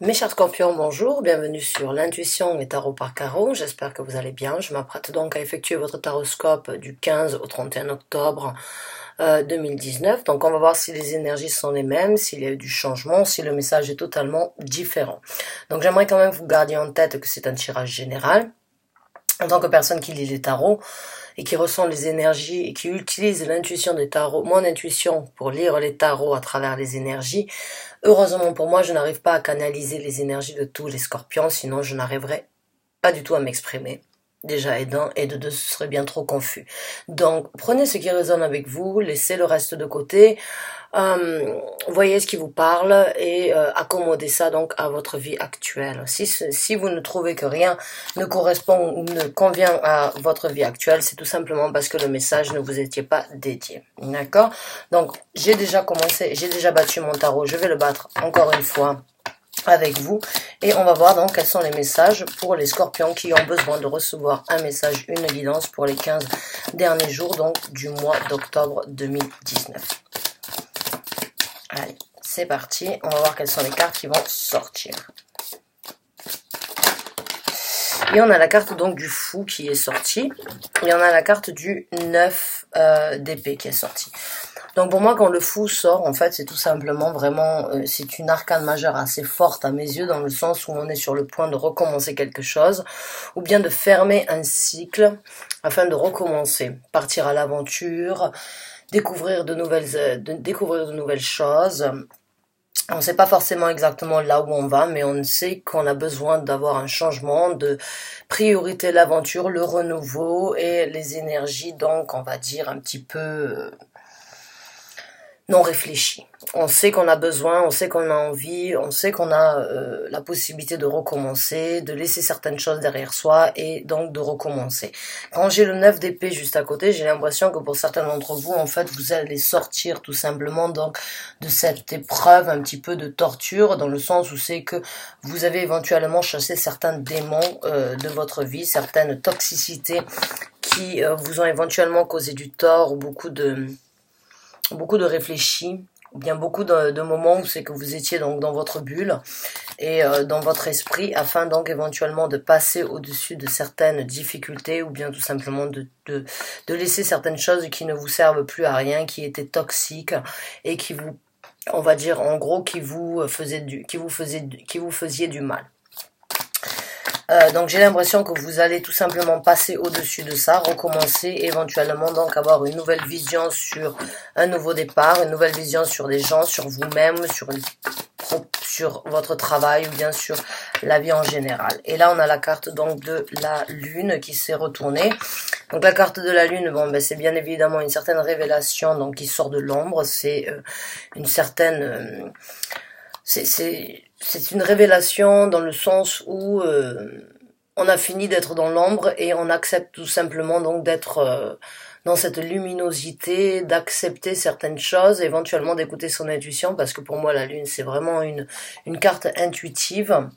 Mes chers scorpions, bonjour, bienvenue sur l'intuition et tarot par carreau, j'espère que vous allez bien. Je m'apprête donc à effectuer votre taroscope du 15 au 31 octobre 2019. Donc on va voir si les énergies sont les mêmes, s'il y a eu du changement, si le message est totalement différent. Donc j'aimerais quand même que vous gardiez en tête que c'est un tirage général. En tant que personne qui lit les tarots et qui ressent les énergies et qui utilise l'intuition des tarots, mon intuition pour lire les tarots à travers les énergies, heureusement pour moi, je n'arrive pas à canaliser les énergies de tous les scorpions, sinon je n'arriverais pas du tout à m'exprimer. Déjà, et d'un, et de deux, ce serait bien trop confus. Donc, prenez ce qui résonne avec vous, laissez le reste de côté, voyez ce qui vous parle et accommodez ça donc à votre vie actuelle. Si vous ne trouvez que rien ne correspond ou ne convient à votre vie actuelle, c'est tout simplement parce que le message ne vous était pas dédié. D'accord? Donc, j'ai déjà commencé, j'ai déjà battu mon tarot, je vais le battre encore une fois avec vous et on va voir donc quels sont les messages pour les scorpions qui ont besoin de recevoir un message, une guidance pour les 15 derniers jours donc du mois d'octobre 2019. Allez, c'est parti, on va voir quelles sont les cartes qui vont sortir. Et on a la carte donc du fou qui est sortie et on a la carte du 9 d'épée qui est sortie. Donc pour moi, quand le fou sort, en fait, c'est tout simplement vraiment, c'est une arcane majeure assez forte à mes yeux, dans le sens où on est sur le point de recommencer quelque chose, ou bien de fermer un cycle afin de recommencer, partir à l'aventure, découvrir de nouvelles choses. On ne sait pas forcément exactement là où on va, mais on sait qu'on a besoin d'avoir un changement, de priorité l'aventure, le renouveau et les énergies, donc on va dire un petit peu non réfléchi. On sait qu'on a besoin, on sait qu'on a envie, on sait qu'on a la possibilité de recommencer, de laisser certaines choses derrière soi et donc de recommencer. Quand j'ai le 9 d'épée juste à côté, j'ai l'impression que pour certains d'entre vous, en fait, vous allez sortir tout simplement donc de cette épreuve un petit peu de torture, dans le sens où c'est que vous avez éventuellement chassé certains démons de votre vie, certaines toxicités qui vous ont éventuellement causé du tort ou beaucoup de réfléchis, ou bien beaucoup de moments où c'est que vous étiez donc dans votre bulle et dans votre esprit, afin donc éventuellement de passer au-dessus de certaines difficultés, ou bien tout simplement de laisser certaines choses qui ne vous servent plus à rien, qui étaient toxiques et qui vous, on va dire en gros, qui vous faisiez du mal. Donc j'ai l'impression que vous allez tout simplement passer au-dessus de ça, recommencer, éventuellement donc avoir une nouvelle vision sur un nouveau départ, une nouvelle vision sur des gens, sur vous-même, sur votre travail ou bien sur la vie en général. Et là on a la carte donc de la lune qui s'est retournée. Donc la carte de la lune, bon ben c'est bien évidemment une certaine révélation donc qui sort de l'ombre, c'est une certaine c'est une révélation dans le sens où on a fini d'être dans l'ombre et on accepte tout simplement donc d'être dans cette luminosité, d'accepter certaines choses, éventuellement d'écouter son intuition, parce que pour moi la lune c'est vraiment une carte intuitive.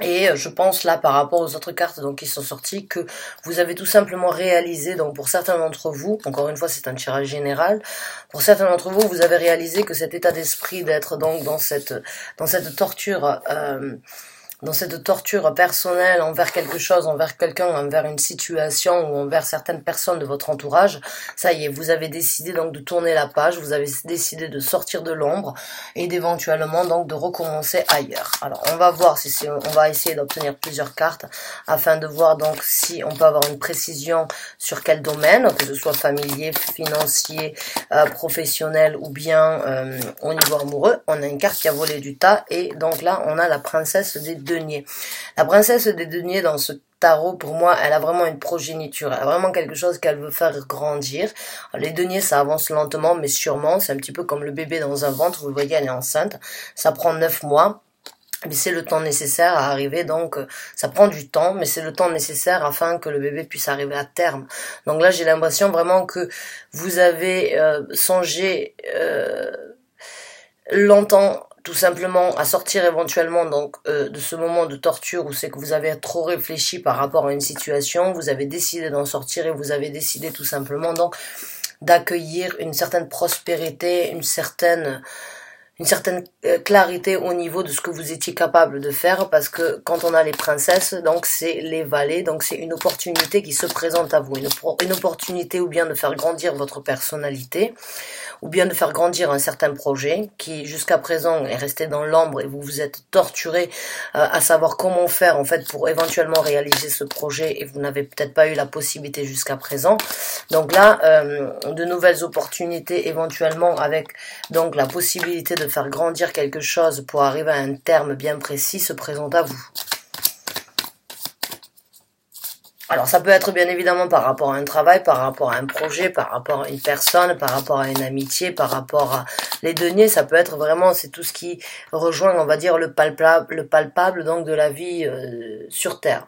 Et je pense là par rapport aux autres cartes donc qui sont sorties que vous avez tout simplement réalisé, donc pour certains d'entre vous, encore une fois c'est un tirage général, pour certains d'entre vous, vous avez réalisé que cet état d'esprit d'être donc dans cette torture dans cette torture personnelle envers quelque chose, envers quelqu'un, envers une situation ou envers certaines personnes de votre entourage, ça y est, vous avez décidé donc de tourner la page, vous avez décidé de sortir de l'ombre et d'éventuellement donc de recommencer ailleurs. Alors on va voir on va essayer d'obtenir plusieurs cartes afin de voir donc si on peut avoir une précision sur quel domaine, que ce soit familier, financier, professionnel ou bien au niveau amoureux. On a une carte qui a volé du tas et donc là on a la princesse des deniers. La princesse des deniers dans ce tarot, pour moi, elle a vraiment une progéniture, elle a vraiment quelque chose qu'elle veut faire grandir. Les deniers, ça avance lentement, mais sûrement, c'est un petit peu comme le bébé dans un ventre, vous voyez, elle est enceinte, ça prend 9 mois, mais c'est le temps nécessaire à arriver, donc ça prend du temps, mais c'est le temps nécessaire afin que le bébé puisse arriver à terme. Donc là, j'ai l'impression vraiment que vous avez songé longtemps, tout simplement, à sortir éventuellement donc de ce moment de torture où c'est que vous avez trop réfléchi par rapport à une situation, vous avez décidé d'en sortir et vous avez décidé tout simplement donc d'accueillir une certaine prospérité, une certaine une certaine clarité au niveau de ce que vous étiez capable de faire, parce que quand on a les princesses, donc c'est les valets, donc c'est une opportunité qui se présente à vous, une opportunité ou bien de faire grandir votre personnalité, ou bien de faire grandir un certain projet qui jusqu'à présent est resté dans l'ombre et vous vous êtes torturé à savoir comment faire en fait pour éventuellement réaliser ce projet et vous n'avez peut-être pas eu la possibilité jusqu'à présent. Donc là, de nouvelles opportunités éventuellement avec donc la possibilité de faire grandir quelque chose pour arriver à un terme bien précis se présentent à vous. Alors ça peut être bien évidemment par rapport à un travail, par rapport à un projet, par rapport à une personne, par rapport à une amitié, par rapport à les deniers, ça peut être vraiment, c'est tout ce qui rejoint, on va dire, le palpable donc de la vie sur Terre.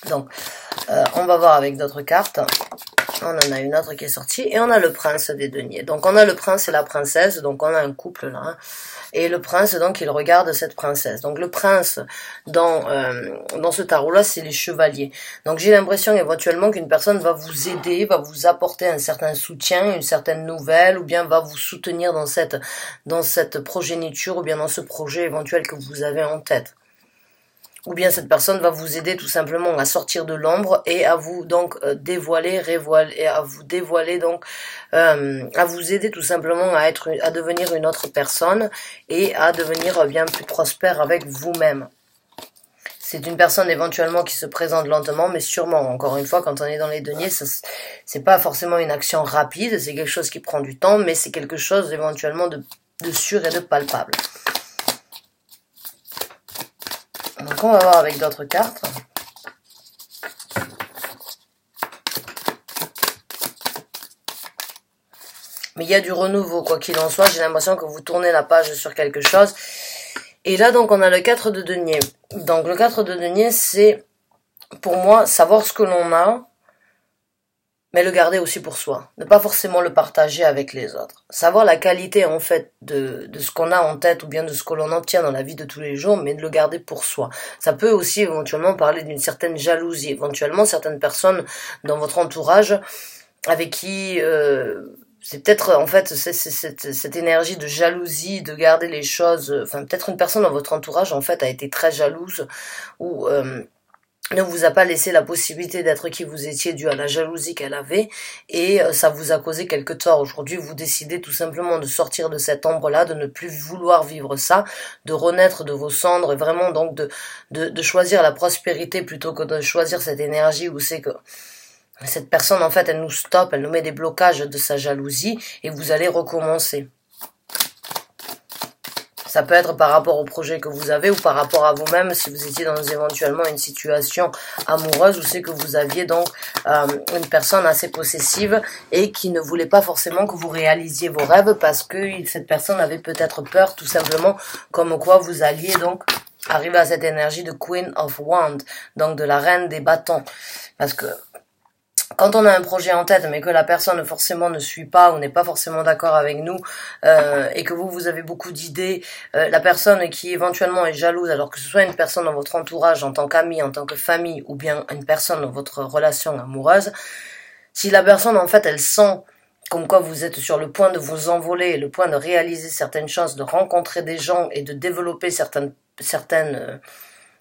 Donc, on va voir avec d'autres cartes. On en a une autre qui est sortie et on a le prince des deniers. Donc on a le prince et la princesse, donc on a un couple là. Hein. Et le prince, donc, il regarde cette princesse. Donc le prince, dans ce tarot-là, c'est les chevaliers. Donc j'ai l'impression éventuellement qu'une personne va vous aider, va vous apporter un certain soutien, une certaine nouvelle, ou bien va vous soutenir dans cette progéniture, ou bien dans ce projet éventuel que vous avez en tête. Ou bien cette personne va vous aider tout simplement à sortir de l'ombre et à vous donc dévoiler donc à vous aider tout simplement à devenir une autre personne et à devenir bien plus prospère avec vous-même. C'est une personne éventuellement qui se présente lentement, mais sûrement. Encore une fois, quand on est dans les deniers, c'est pas forcément une action rapide, c'est quelque chose qui prend du temps, mais c'est quelque chose éventuellement de sûr et de palpable. Donc on va voir avec d'autres cartes. Mais il y a du renouveau, quoi qu'il en soit. J'ai l'impression que vous tournez la page sur quelque chose. Et là, donc, on a le 4 de denier. Donc, le 4 de denier, c'est, pour moi, savoir ce que l'on a, mais le garder aussi pour soi. Ne pas forcément le partager avec les autres. Savoir la qualité, en fait, de ce qu'on a en tête, ou bien de ce que l'on obtient dans la vie de tous les jours, mais de le garder pour soi. Ça peut aussi, éventuellement, parler d'une certaine jalousie. Éventuellement, certaines personnes dans votre entourage, avec qui... c'est peut-être en fait cette énergie de jalousie, de garder les choses, enfin peut-être une personne dans votre entourage en fait a été très jalouse ou ne vous a pas laissé la possibilité d'être qui vous étiez dû à la jalousie qu'elle avait et ça vous a causé quelque tort. Aujourd'hui vous décidez tout simplement de sortir de cette ombre-là, de ne plus vouloir vivre ça, de renaître de vos cendres et vraiment donc de choisir la prospérité plutôt que de choisir cette énergie où c'est que cette personne, en fait, elle nous stoppe, elle nous met des blocages de sa jalousie et vous allez recommencer. Ça peut être par rapport au projet que vous avez ou par rapport à vous-même si vous étiez dans éventuellement une situation amoureuse où c'est que vous aviez donc une personne assez possessive et qui ne voulait pas forcément que vous réalisiez vos rêves parce que cette personne avait peut-être peur tout simplement comme quoi vous alliez donc arriver à cette énergie de Queen of Wands, donc de la reine des bâtons. Parce que quand on a un projet en tête, mais que la personne forcément ne suit pas ou n'est pas forcément d'accord avec nous, et que vous avez beaucoup d'idées, la personne qui éventuellement est jalouse, alors que ce soit une personne dans votre entourage, en tant qu'ami, en tant que famille, ou bien une personne dans votre relation amoureuse, si la personne en fait elle sent comme quoi vous êtes sur le point de vous envoler, le point de réaliser certaines choses, de rencontrer des gens et de développer certaines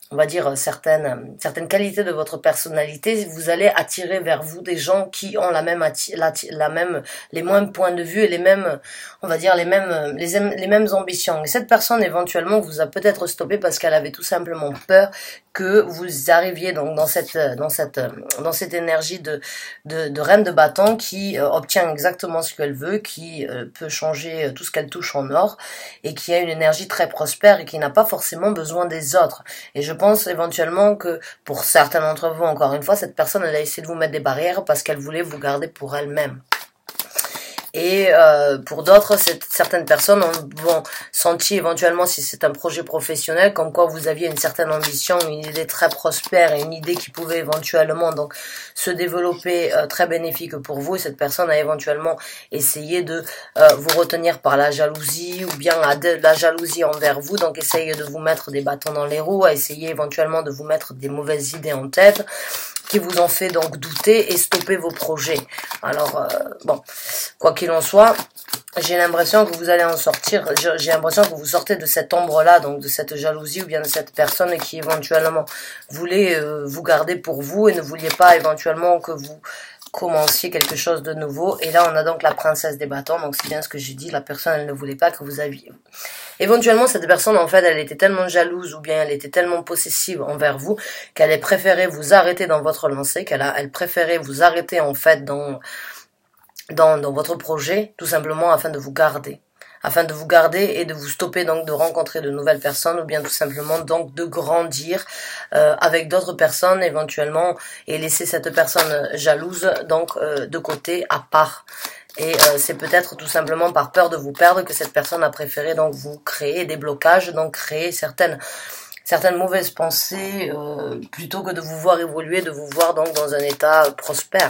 on va dire certaines qualités de votre personnalité, vous allez attirer vers vous des gens qui ont les mêmes points de vue et les mêmes, on va dire les mêmes ambitions. Et cette personne éventuellement vous a peut-être stoppé parce qu'elle avait tout simplement peur que vous arriviez donc dans cette énergie de reine de bâton qui obtient exactement ce qu'elle veut, qui peut changer tout ce qu'elle touche en or et qui a une énergie très prospère et qui n'a pas forcément besoin des autres. Et je pense éventuellement que pour certains d'entre vous, encore une fois, cette personne elle a essayé de vous mettre des barrières parce qu'elle voulait vous garder pour elle-même. Et pour d'autres, certaines personnes vont sentir éventuellement, si c'est un projet professionnel, comme quoi vous aviez une certaine ambition, une idée très prospère et une idée qui pouvait éventuellement donc se développer très bénéfique pour vous. Et cette personne a éventuellement essayé de vous retenir par la jalousie ou bien la jalousie envers vous. Donc essayer de vous mettre des bâtons dans les roues, à essayer éventuellement de vous mettre des mauvaises idées en tête qui vous ont fait donc douter et stopper vos projets. Alors, bon, quoi qu'il en soit, j'ai l'impression que vous allez en sortir, j'ai l'impression que vous sortez de cette ombre-là, donc de cette jalousie ou bien de cette personne qui éventuellement voulait vous garder pour vous et ne vouliez pas éventuellement que vous commenciez quelque chose de nouveau. Et là, on a donc la princesse des bâtons, donc c'est bien ce que j'ai dit, la personne, elle ne voulait pas que vous aviez... Éventuellement, cette personne, en fait, elle était tellement jalouse ou bien elle était tellement possessive envers vous qu'elle a préféré vous arrêter dans votre lancée, elle préférait vous arrêter, en fait, dans votre projet, tout simplement afin de vous garder. Afin de vous garder et de vous stopper donc de rencontrer de nouvelles personnes ou bien tout simplement donc de grandir avec d'autres personnes éventuellement et laisser cette personne jalouse donc de côté à part. Et c'est peut-être tout simplement par peur de vous perdre que cette personne a préféré donc vous créer des blocages, donc créer certaines mauvaises pensées plutôt que de vous voir évoluer, de vous voir donc dans un état prospère.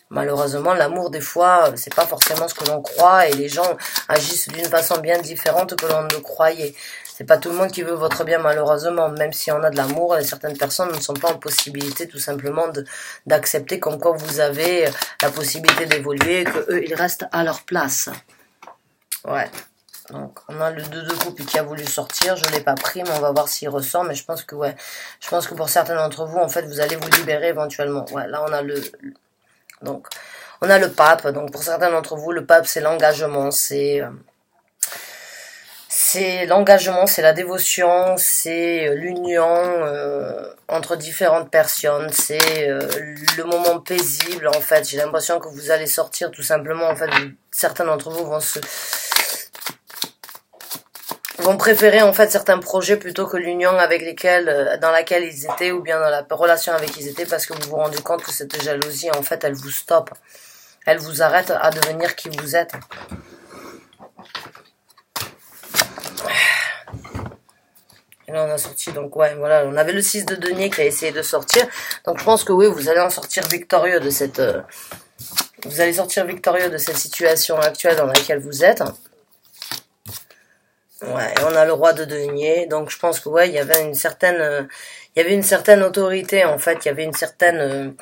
Malheureusement, l'amour, des fois, c'est pas forcément ce que l'on croit et les gens agissent d'une façon bien différente que l'on ne le croyait. C'est pas tout le monde qui veut votre bien, malheureusement. Même si on a de l'amour, certaines personnes ne sont pas en possibilité, tout simplement, d'accepter comme quoi vous avez la possibilité d'évoluer et que eux, ils restent à leur place. Ouais. Donc, on a le 2 de coupe qui a voulu sortir. Je l'ai pas pris, mais on va voir s'il ressort. Mais je pense que, ouais. Je pense que pour certains d'entre vous, en fait, vous allez vous libérer éventuellement. Ouais, là, on a donc, on a le pape. Donc, pour certains d'entre vous, le pape, c'est l'engagement, c'est l'engagement, c'est la dévotion, c'est l'union entre différentes personnes, c'est le moment paisible, en fait. J'ai l'impression que vous allez sortir, tout simplement, en fait, certains d'entre vous vont préférer en fait certains projets plutôt que l'union dans laquelle ils étaient ou bien dans la relation avec qui ils étaient parce que vous vous rendez compte que cette jalousie en fait elle vous stoppe, elle vous arrête à devenir qui vous êtes. Et là on a sorti donc ouais voilà, on avait le 6 de denier qui a essayé de sortir, donc je pense que oui vous allez en sortir victorieux de cette situation actuelle dans laquelle vous êtes. Ouais, on a le roi de denier, donc je pense que ouais, il y avait une certaine autorité en fait, il y avait une certaine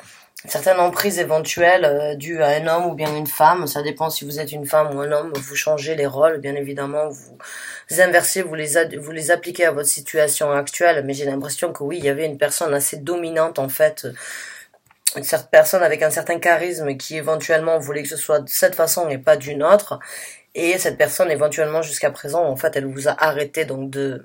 emprise éventuelle due à un homme ou bien une femme, ça dépend si vous êtes une femme ou un homme, vous changez les rôles, bien évidemment, vous inversez, vous les appliquez à votre situation actuelle, mais j'ai l'impression que oui, il y avait une personne assez dominante en fait, une certaine personne avec un certain charisme qui éventuellement voulait que ce soit de cette façon et pas d'une autre. Et cette personne, éventuellement, jusqu'à présent, en fait, elle vous a arrêté donc de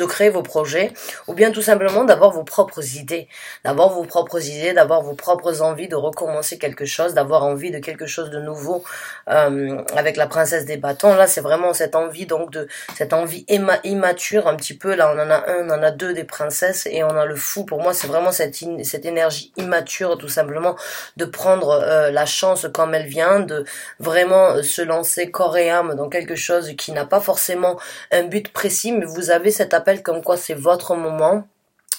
créer vos projets, ou bien tout simplement d'avoir vos propres idées, d'avoir vos propres envies de recommencer quelque chose, d'avoir envie de quelque chose de nouveau avec la princesse des bâtons. Là, c'est vraiment cette envie immature un petit peu. Là, on en a deux des princesses et on a le fou. Pour moi, c'est vraiment cette énergie immature, tout simplement, de prendre la chance comme elle vient, de vraiment se lancer corps et âme dans quelque chose qui n'a pas forcément un but précis, mais vous avez cet appel comme quoi c'est votre moment.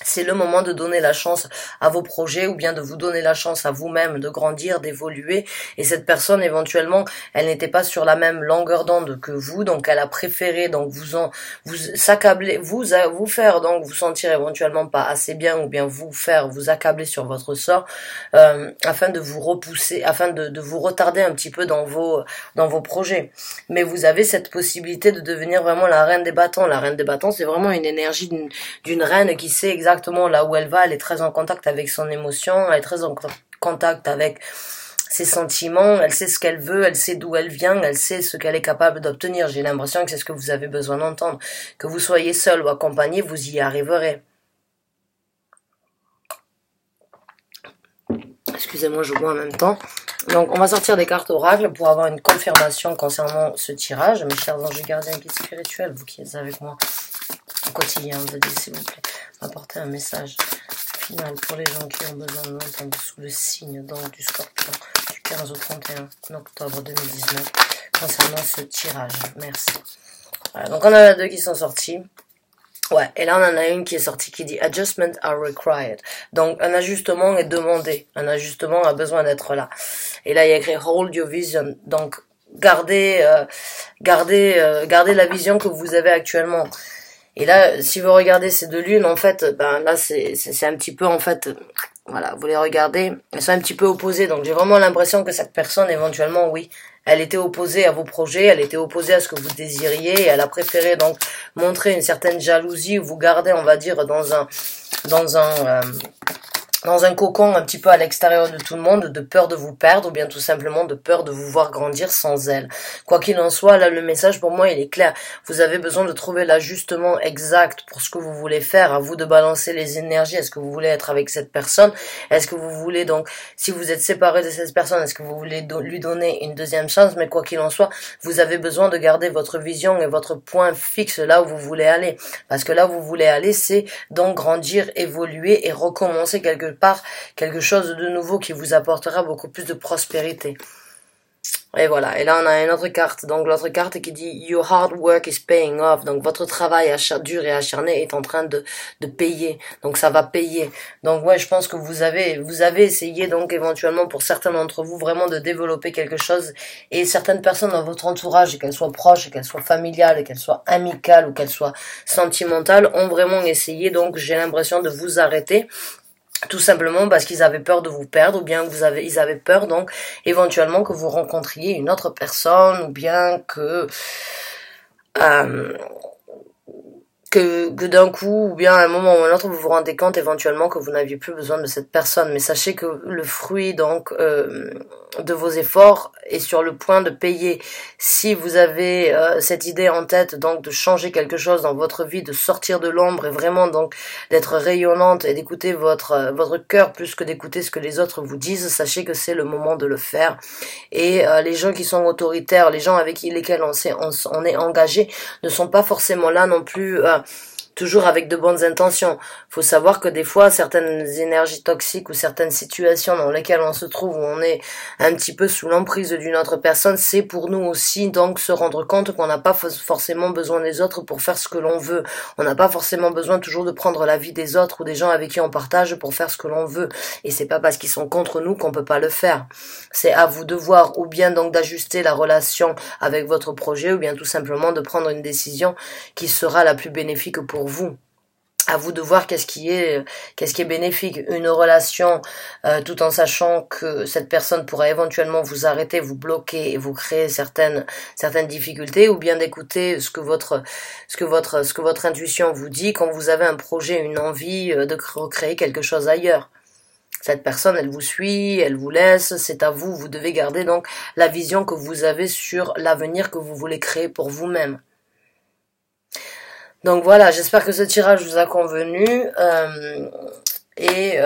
C'est le moment de donner la chance à vos projets ou bien de vous donner la chance à vous-même de grandir, d'évoluer. Et cette personne, éventuellement, elle n'était pas sur la même longueur d'onde que vous, donc elle a préféré donc vous s'accabler, vous faire donc vous sentir éventuellement pas assez bien ou bien vous accabler sur votre sort afin de vous repousser, afin de vous retarder un petit peu dans vos projets. Mais vous avez cette possibilité de devenir vraiment la reine des bâtons. La reine des bâtons, c'est vraiment une énergie d'une reine qui sait exactement là où elle va, elle est très en contact avec son émotion, elle est très en contact avec ses sentiments, elle sait ce qu'elle veut, elle sait d'où elle vient, elle sait ce qu'elle est capable d'obtenir. J'ai l'impression que c'est ce que vous avez besoin d'entendre. Que vous soyez seul ou accompagné, vous y arriverez. Excusez-moi, je bois en même temps. Donc, on va sortir des cartes oracles pour avoir une confirmation concernant ce tirage. Mes chers anges gardiens, guides spirituels, vous qui êtes avec moi au quotidien, veuillez s'il vous plaît apporter un message final pour les gens qui ont besoin de l'entendre sous le signe donc du Scorpion du 15 au 31 octobre 2019 concernant ce tirage. Merci. Voilà, donc on a deux qui sont sortis. Ouais, et là on en a une qui est sortie qui dit Adjustment are required. Donc un ajustement est demandé. Un ajustement a besoin d'être là. Et là il y a écrit Hold your vision. Donc gardez la vision que vous avez actuellement. Et là, si vous regardez ces deux lunes, en fait, ben là, c'est un petit peu, en fait, voilà, vous les regardez, elles sont un petit peu opposées. Donc, j'ai vraiment l'impression que cette personne, éventuellement, oui, elle était opposée à vos projets, elle était opposée à ce que vous désiriez, et elle a préféré donc montrer une certaine jalousie, ou vous garder, on va dire, dans un dans un cocon un petit peu à l'extérieur de tout le monde, de peur de vous perdre, ou bien tout simplement de peur de vous voir grandir sans elle. Quoi qu'il en soit, là, le message pour moi, il est clair. Vous avez besoin de trouver l'ajustement exact pour ce que vous voulez faire. À vous de balancer les énergies. Est-ce que vous voulez être avec cette personne? Est-ce que vous voulez donc, si vous êtes séparé de cette personne, est-ce que vous voulez lui donner une deuxième chance? Mais quoi qu'il en soit, vous avez besoin de garder votre vision et votre point fixe là où vous voulez aller. Parce que là où vous voulez aller, c'est donc grandir, évoluer et recommencer quelque chose de nouveau qui vous apportera beaucoup plus de prospérité. Et voilà, et là on a une autre carte, donc l'autre carte qui dit « Your hard work is paying off », donc votre travail dur et acharné est en train de payer, donc ça va payer. Donc ouais, je pense que vous avez essayé donc éventuellement pour certains d'entre vous vraiment de développer quelque chose, et certaines personnes dans votre entourage, qu'elles soient proches, qu'elles soient familiales, qu'elles soient amicales ou qu'elles soient sentimentales, ont vraiment essayé, donc j'ai l'impression de vous arrêter. Tout simplement parce qu'ils avaient peur de vous perdre, ou bien que ils avaient peur donc éventuellement que vous rencontriez une autre personne, ou bien que d'un coup, ou bien à un moment ou à un autre, vous vous rendez compte éventuellement que vous n'aviez plus besoin de cette personne. Mais sachez que le fruit donc de vos efforts est sur le point de payer. Si vous avez cette idée en tête donc de changer quelque chose dans votre vie, de sortir de l'ombre et vraiment donc d'être rayonnante et d'écouter votre cœur plus que d'écouter ce que les autres vous disent, sachez que c'est le moment de le faire. Et les gens qui sont autoritaires, les gens avec lesquels on est engagé, ne sont pas forcément là non plus toujours avec de bonnes intentions. Faut savoir que des fois, certaines énergies toxiques ou certaines situations dans lesquelles on se trouve, où on est un petit peu sous l'emprise d'une autre personne, c'est pour nous aussi donc se rendre compte qu'on n'a pas forcément besoin des autres pour faire ce que l'on veut. On n'a pas forcément besoin toujours de prendre l'avis des autres ou des gens avec qui on partage pour faire ce que l'on veut. Et c'est pas parce qu'ils sont contre nous qu'on peut pas le faire. C'est à vous de voir, ou bien donc d'ajuster la relation avec votre projet, ou bien tout simplement de prendre une décision qui sera la plus bénéfique pour vous. À vous de voir qu'est-ce qui est bénéfique. Une relation tout en sachant que cette personne pourra éventuellement vous arrêter, vous bloquer et vous créer certaines difficultés, ou bien d'écouter ce que votre intuition vous dit quand vous avez un projet, une envie de recréer quelque chose ailleurs. Cette personne, elle vous suit, elle vous laisse, c'est à vous, vous devez garder donc la vision que vous avez sur l'avenir que vous voulez créer pour vous-même. Donc voilà, j'espère que ce tirage vous a convenu et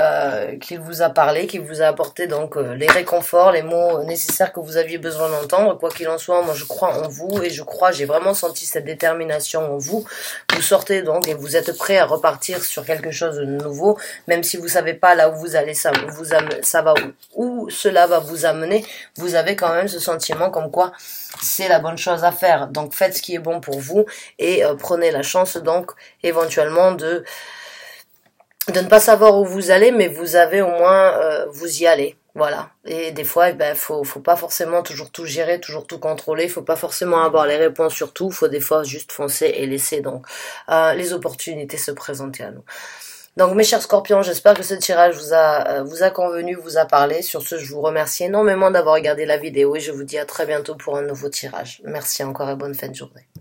qu'il vous a parlé, qu'il vous a apporté donc les réconforts, les mots nécessaires que vous aviez besoin d'entendre. Quoi qu'il en soit, moi je crois en vous et j'ai vraiment senti cette détermination en vous. Vous sortez donc et vous êtes prêt à repartir sur quelque chose de nouveau, même si vous savez pas là où vous allez, où cela va vous amener. Vous avez quand même ce sentiment comme quoi c'est la bonne chose à faire. Donc faites ce qui est bon pour vous et prenez la chance donc éventuellement de ne pas savoir où vous allez, mais vous avez au moins vous y allez. Voilà. Et des fois, faut pas forcément toujours tout gérer, toujours tout contrôler. Faut pas forcément avoir les réponses sur tout. Faut des fois juste foncer et laisser donc les opportunités se présenter à nous. Donc mes chers scorpions, j'espère que ce tirage vous a convenu, vous a parlé. Sur ce, je vous remercie énormément d'avoir regardé la vidéo et je vous dis à très bientôt pour un nouveau tirage. Merci encore et bonne fin de journée.